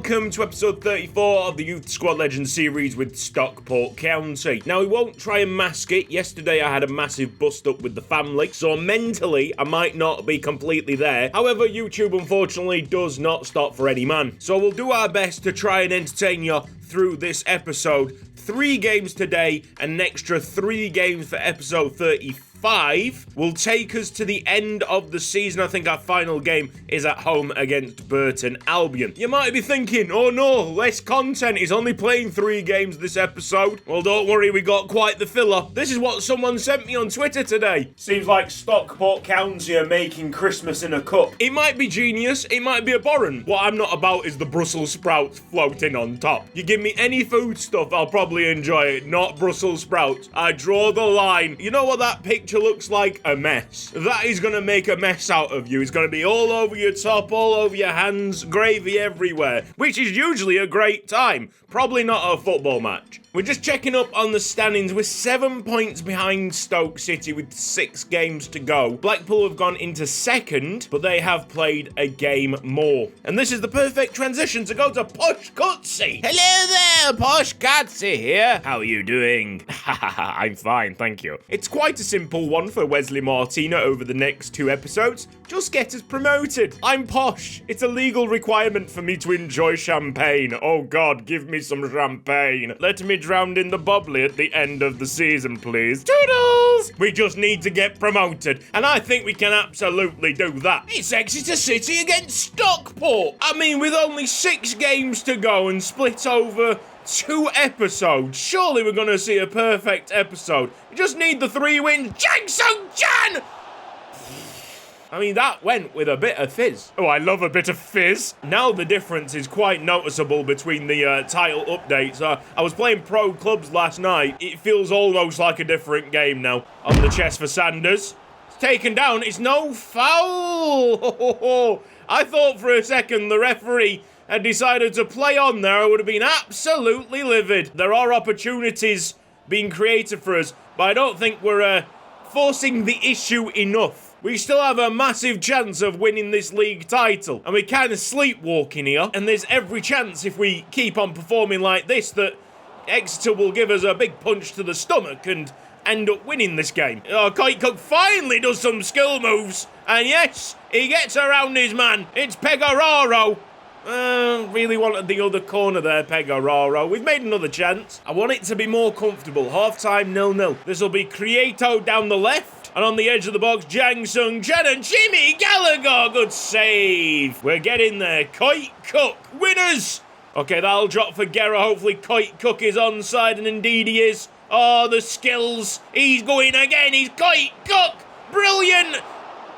welcome to episode 34 of the Youth Squad Legends series with Stockport County. Now, we won't try and mask it. Yesterday I had a massive bust up with the family, so mentally I might not be completely there. However, YouTube unfortunately does not stop for any man. So we'll do our best to try and entertain you through this episode. 3 games today and an extra 3 games for episode 35 will take us to the end of the season. I think our final game is at home against Burton Albion. You might be thinking, oh no, less content. He's only playing 3 games this episode. Well, don't worry, we got quite the filler. This is what someone sent me on Twitter today. Seems like Stockport County are making Christmas in a cup. It might be genius, it might be abhorrent. What I'm not about is the Brussels sprouts floating on top. You give me any food stuff, I'll probably enjoy it, not Brussels sprouts. I draw the line. You know what that picture looks like? A mess. That is going to make a mess out of you. It's going to be all over your top, all over your hands, gravy everywhere, which is usually a great time. Probably not a football match. We're just checking up on the standings. We're 7 points behind Stoke City with 6 games to go. Blackpool have gone into second, but they have played a game more. And this is the perfect transition to go to Posh Cutsy. Hello there, Posh Cutsy here. How are you doing? I'm fine, thank you. It's quite a simple one for Wesley Martina over the next 2 episodes. Just get us promoted. I'm posh. It's a legal requirement for me to enjoy champagne. Oh God, give me some champagne. Let me drown in the bubbly at the end of the season, please. Toodles! We just need to get promoted, and I think we can absolutely do that. It's Exeter City against Stockport. I mean, with only 6 games to go and split over 2 episodes, surely we're gonna see a perfect episode. We just need the 3 wins. Jang Sung Jan! I mean, that went with a bit of fizz. Oh, I love a bit of fizz. Now the difference is quite noticeable between the title updates. I was playing pro clubs last night. It feels almost like a different game now. On the chest for Sanders. It's taken down. It's no foul. I thought for a second the referee had decided to play on there. I would have been absolutely livid. There are opportunities being created for us, but I don't think we're forcing the issue enough. We still have a massive chance of winning this league title, and we're kind of sleepwalking here, and there's every chance if we keep on performing like this that Exeter will give us a big punch to the stomach and end up winning this game. Oh, Kite Cook finally does some skill moves, and yes, he gets around his man. It's Pegoraro. Really wanted the other corner there, Pegoraro. We've made another chance. I want it to be more comfortable. Half-time 0-0. This will be Crieto down the left. And on the edge of the box, Jang Sung Chen and Jimmy Gallagher. Good save. We're getting there. Kite Cook. Winners. Okay, that'll drop for Guerra. Hopefully Kite Cook is onside, and indeed he is. Oh, the skills. He's going again. He's Kite Cook. Brilliant.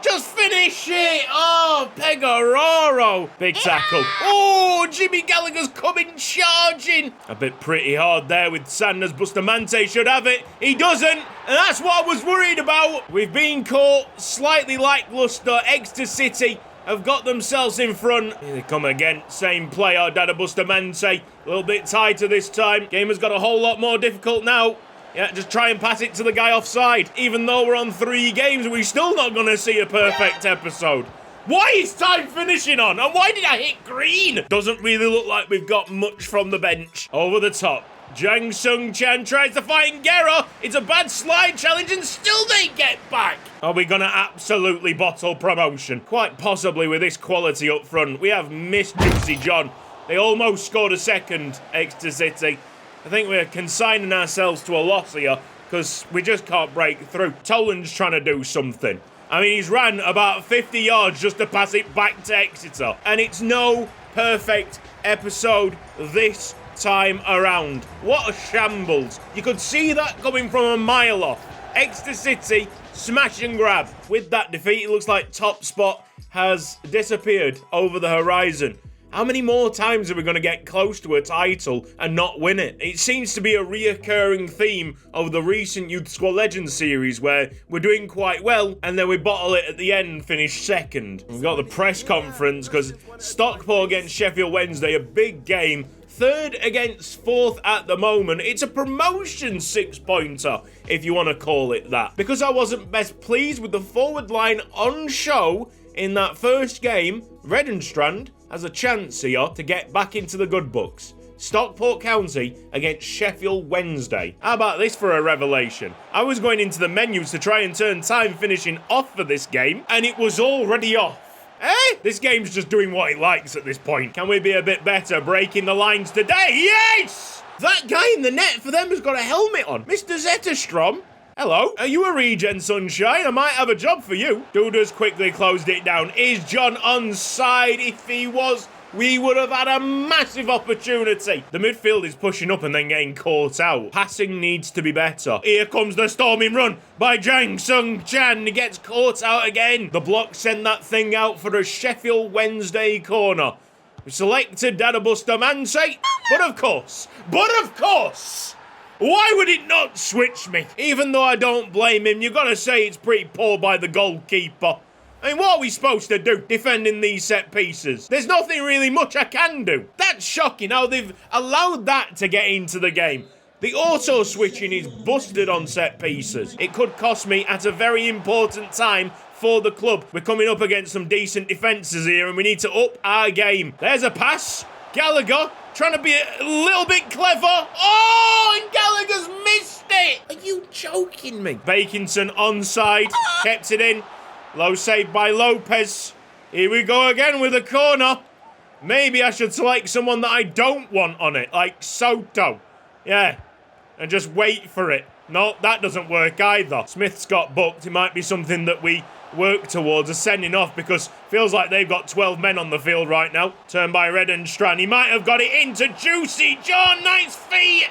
Just finish it! Oh, Pegoraro! Big tackle. Oh, Jimmy Gallagher's coming charging! A bit pretty hard there with Sanders. Bustamante should have it. He doesn't, and that's what I was worried about. We've been caught slightly lackluster. Exeter City have got themselves in front. Here they come again. Same player, Dada Bustamante. A little bit tighter this time. Game has got a whole lot more difficult now. Yeah, just try and pass it to the guy offside. Even though we're on 3 games, we're still not going to see a perfect episode. Why is time finishing on? And why did I hit green? Doesn't really look like we've got much from the bench. Over the top. Jang Sung Chan tries to fight Guerra. It's a bad slide challenge and still they get back. Are we going to absolutely bottle promotion? Quite possibly with this quality up front. We have missed Juicy John. They almost scored a second, Exeter City. I think we're consigning ourselves to a loss here because we just can't break through. Toland's trying to do something. I mean, he's ran about 50 yards just to pass it back to Exeter. And it's no perfect episode this time around. What a shambles. You could see that coming from a mile off. Exeter City, smash and grab. With that defeat, it looks like top spot has disappeared over the horizon. How many more times are we going to get close to a title and not win it? It seems to be a reoccurring theme of the recent Youth Squad Legends series where we're doing quite well and then we bottle it at the end and finish second. We've got the press conference because Stockport against Sheffield Wednesday, a big game. 3rd against 4th at the moment. It's a promotion 6-pointer, if you want to call it that. Because I wasn't best pleased with the forward line on show in that first game, Redenstrand has a chance here to get back into the good books. Stockport County against Sheffield Wednesday. How about this for a revelation? I was going into the menus to try and turn time finishing off for this game, and it was already off. This game's just doing what it likes at this point. Can we be a bit better breaking the lines today? Yes! That guy in the net for them has got a helmet on. Mr. Zetterstrom. Hello, are you a regen, sunshine? I might have a job for you. Duda's quickly closed it down. Is John onside? If he was, we would have had a massive opportunity. The midfield is pushing up and then getting caught out. Passing needs to be better. Here comes the storming run by Jang Sung Chan. He gets caught out again. The block sent that thing out for a Sheffield Wednesday corner. We selected Dadabuster Mansay, but of course, why would it not switch me? Even though I don't blame him, you gotta say it's pretty poor by the goalkeeper. I mean, what are we supposed to do defending these set pieces? There's nothing really much I can do. That's shocking how they've allowed that to get into the game. The auto switching is busted on set pieces. It could cost me at a very important time for the club. We're coming up against some decent defences here and we need to up our game. There's a pass. Gallagher trying to be a little bit clever. Oh, and Gallagher's missed it. Are you joking me? Bakinson onside. Kept it in. Low save by Lopez. Here we go again with a corner. Maybe I should select someone that I don't want on it, like Soto. Yeah, and just wait for it. No, that doesn't work either. Smith's got booked. It might be something that we work towards a sending off because feels like they've got 12 men on the field right now. Turn by Redenstrand. He might have got it into Juicy John. Nice feet.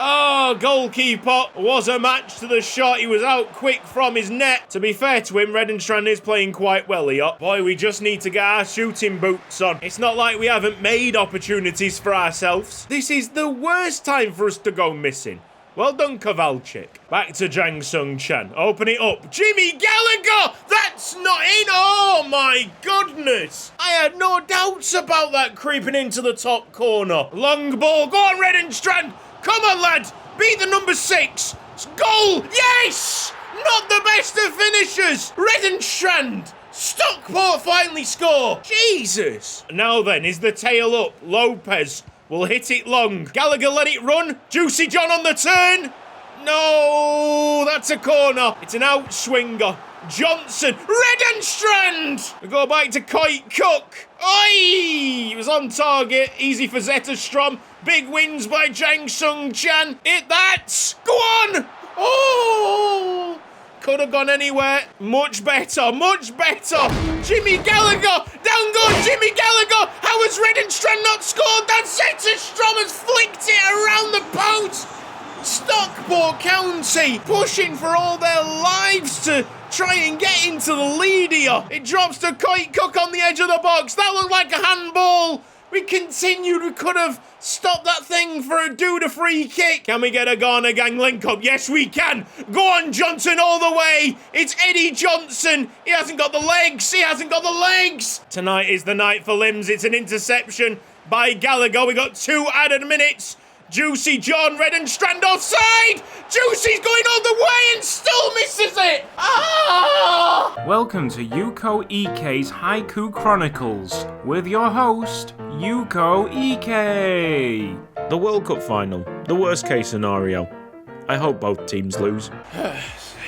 Oh, goalkeeper was a match to the shot. He was out quick from his net. To be fair to him, Redenstrand is playing quite well here. Boy, we just need to get our shooting boots on. It's not like we haven't made opportunities for ourselves. This is the worst time for us to go missing. Well done, Kovalchik. Back to Jang Sung Chan. Open it up. Jimmy Gallagher! That's not in! Oh, my goodness! I had no doubts about that creeping into the top corner. Long ball. Go on, Redenstrand! Come on, lad! Be the number 6! Goal! Yes! Not the best of finishers! Redenstrand! Stockport finally score! Jesus! Now then, is the tail up? Lopez will hit it long. Gallagher let it run. Juicy John on the turn. No, that's a corner. It's an outswinger. Johnson. Redenstrand! We go back to Coit Cook. Oi! It was on target. Easy for Zetterstrom. Big wins by Jang Sung Chan. Hit that. Go on. Oh! Could have gone anywhere. Much better. Much better. Jimmy Gallagher. Down goes Jimmy Gallagher. How has Redenstrand not scored? That Zetterstrom has flicked it around the post. Stockport County pushing for all their lives to try and get into the lead here. It drops to Coit Cook on the edge of the box. That looked like a handball. We continued. We could have stopped that thing for a Duda free kick. Can we get a Ghana gang link up? Yes, we can. Go on, Johnson, all the way. It's Eddie Johnson. He hasn't got the legs. He hasn't got the legs. Tonight is the night for limbs. It's an interception by Gallagher. We got 2 added minutes. Juicy John, Redenstrand offside! Juicy's going all the way and still misses it! Ah! Welcome to Yuko Ike's Haiku Chronicles with your host, Yuko Ike. The World Cup final, the worst case scenario. I hope both teams lose.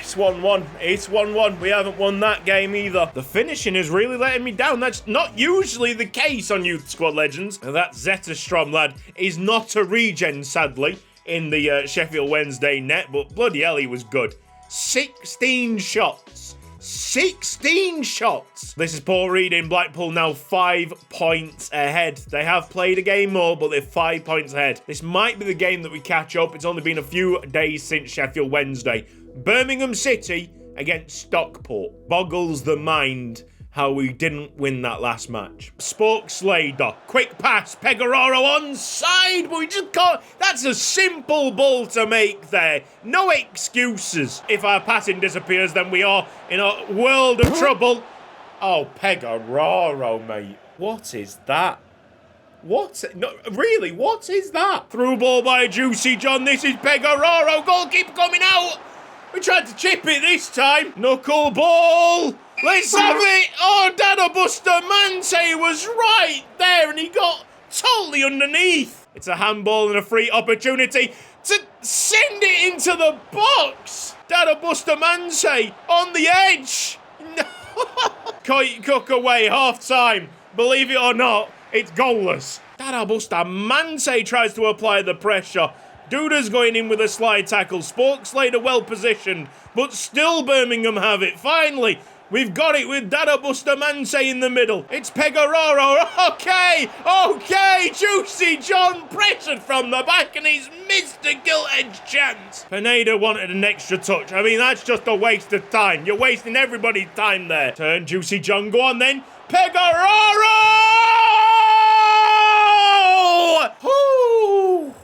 It's 1-1. It's 1-1. We haven't won that game either. The finishing is really letting me down. That's not usually the case on Youth Squad Legends. That Zetterstrom lad is not a regen, sadly, in the Sheffield Wednesday net, but bloody hell, he was good. 16 shots. 16 shots. This is poor reading. Blackpool now 5 points ahead. They have played a game more, but they're 5 points ahead. This might be the game that we catch up. It's only been a few days since Sheffield Wednesday. Birmingham City against Stockport. Boggles the mind how we didn't win that last match. Spoke Slater. Quick pass. Pegoraro onside, but we just can't. That's a simple ball to make there. No excuses. If our passing disappears, then we are in a world of trouble. Oh, Pegoraro, mate. What is that? What? No, really, what is that? Through ball by Juicy John. This is Pegoraro. Goalkeeper coming out. We tried to chip it this time. Knuckle ball. Let's have it. Oh, Dada Bustamante was right there and he got totally underneath. It's a handball and a free opportunity to send it into the box. Dada Bustamante on the edge. No. Cook away, half time. Believe it or not, it's goalless. Dada Bustamante tries to apply the pressure. Duda's going in with a slide tackle. Sporkslade are well positioned, but still Birmingham have it. Finally, we've got it with Dada Bustamante in the middle. It's Pegoraro. Okay. Juicy John pressured from the back and he's missed a gilt-edged chance. Pineda wanted an extra touch. I mean, that's just a waste of time. You're wasting everybody's time there. Turn, Juicy John. Go on then. Pegoraro! Woo!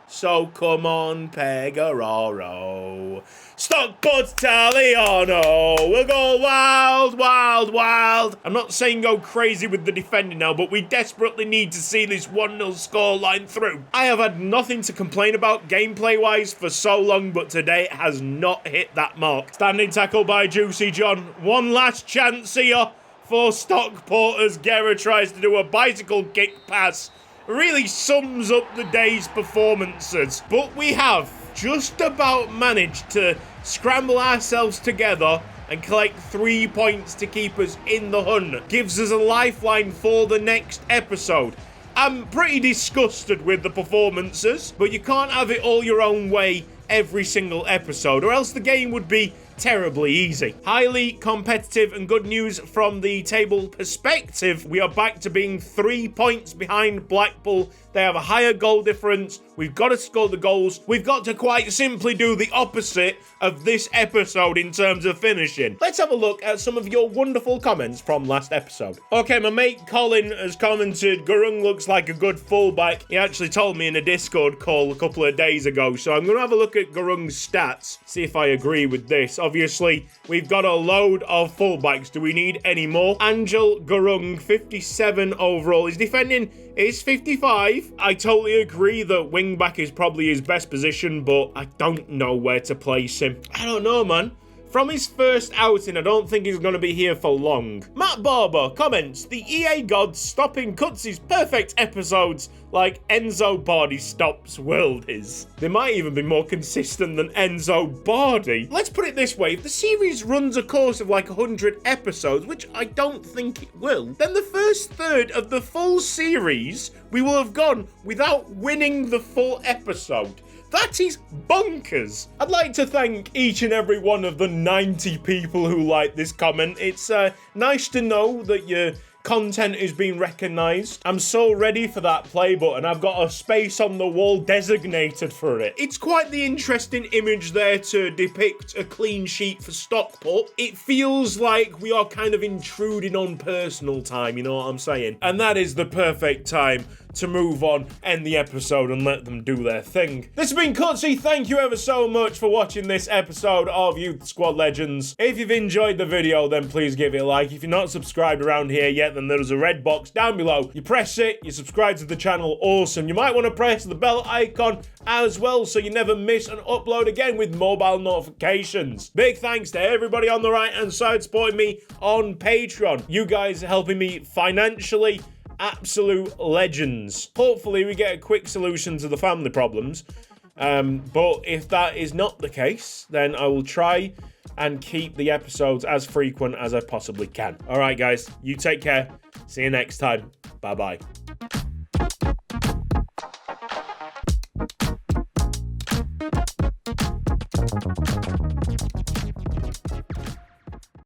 So come on, Pegoraro. Stockport Italiano. We'll go wild. I'm not saying go crazy with the defending now, but we desperately need to see this 1-0 scoreline through. I have had nothing to complain about gameplay-wise for so long, but today it has not hit that mark. Standing tackle by Juicy John. One last chance here for Stockport as Guerra tries to do a bicycle kick pass. Really sums up the day's performances. But we have just about managed to scramble ourselves together and collect 3 points to keep us in the hunt. Gives us a lifeline for the next episode. I'm pretty disgusted with the performances, but you can't have it all your own way every single episode, or else the game would be terribly easy. Highly competitive, and good news from the table perspective. We are back to being 3 points behind Blackpool. They have a higher goal difference. We've got to score the goals. We've got to quite simply do the opposite of this episode in terms of finishing. Let's have a look at some of your wonderful comments from last episode. Okay, my mate Colin has commented, Gurung looks like a good fullback. He actually told me in a Discord call a couple of days ago, so I'm going to have a look at Gurung's stats, see if I agree with this. Obviously, we've got a load of fullbacks. Do we need any more? Angel Gurung, 57 overall. His defending is 55. I totally agree that wing-back is probably his best position, but I don't know where to place him. I don't know, man. From his first outing, I don't think he's going to be here for long. Matt Barber comments, the EA gods stopping Cuts' perfect episodes like Enzo Bardi stops World is. They might even be more consistent than Enzo Bardi. Let's put it this way, if the series runs a course of like 100 episodes, which I don't think it will, then the first third of the full series, we will have gone without winning the full episode. That is bonkers. I'd like to thank each and every one of the 90 people who like this comment. It's nice to know that your content is being recognised. I'm so ready for that play button. I've got a space on the wall designated for it. It's quite the interesting image there to depict a clean sheet for Stockport. It feels like we are kind of intruding on personal time, you know what I'm saying? And that is the perfect time to move on, end the episode, and let them do their thing. This has been Cutsy. Thank you ever so much for watching this episode of Youth Squad Legends. If you've enjoyed the video, then please give it a like. If you're not subscribed around here yet, then there's a red box down below. You press it, you subscribe to the channel, awesome. You might want to press the bell icon as well so you never miss an upload again with mobile notifications. Big thanks to everybody on the right-hand side supporting me on Patreon. You guys are helping me financially. Absolute legends. Hopefully we get a quick solution to the family problems. But if that is not the case, then I will try and keep the episodes as frequent as I possibly can. All right, guys, you take care. See you next time. Bye-bye.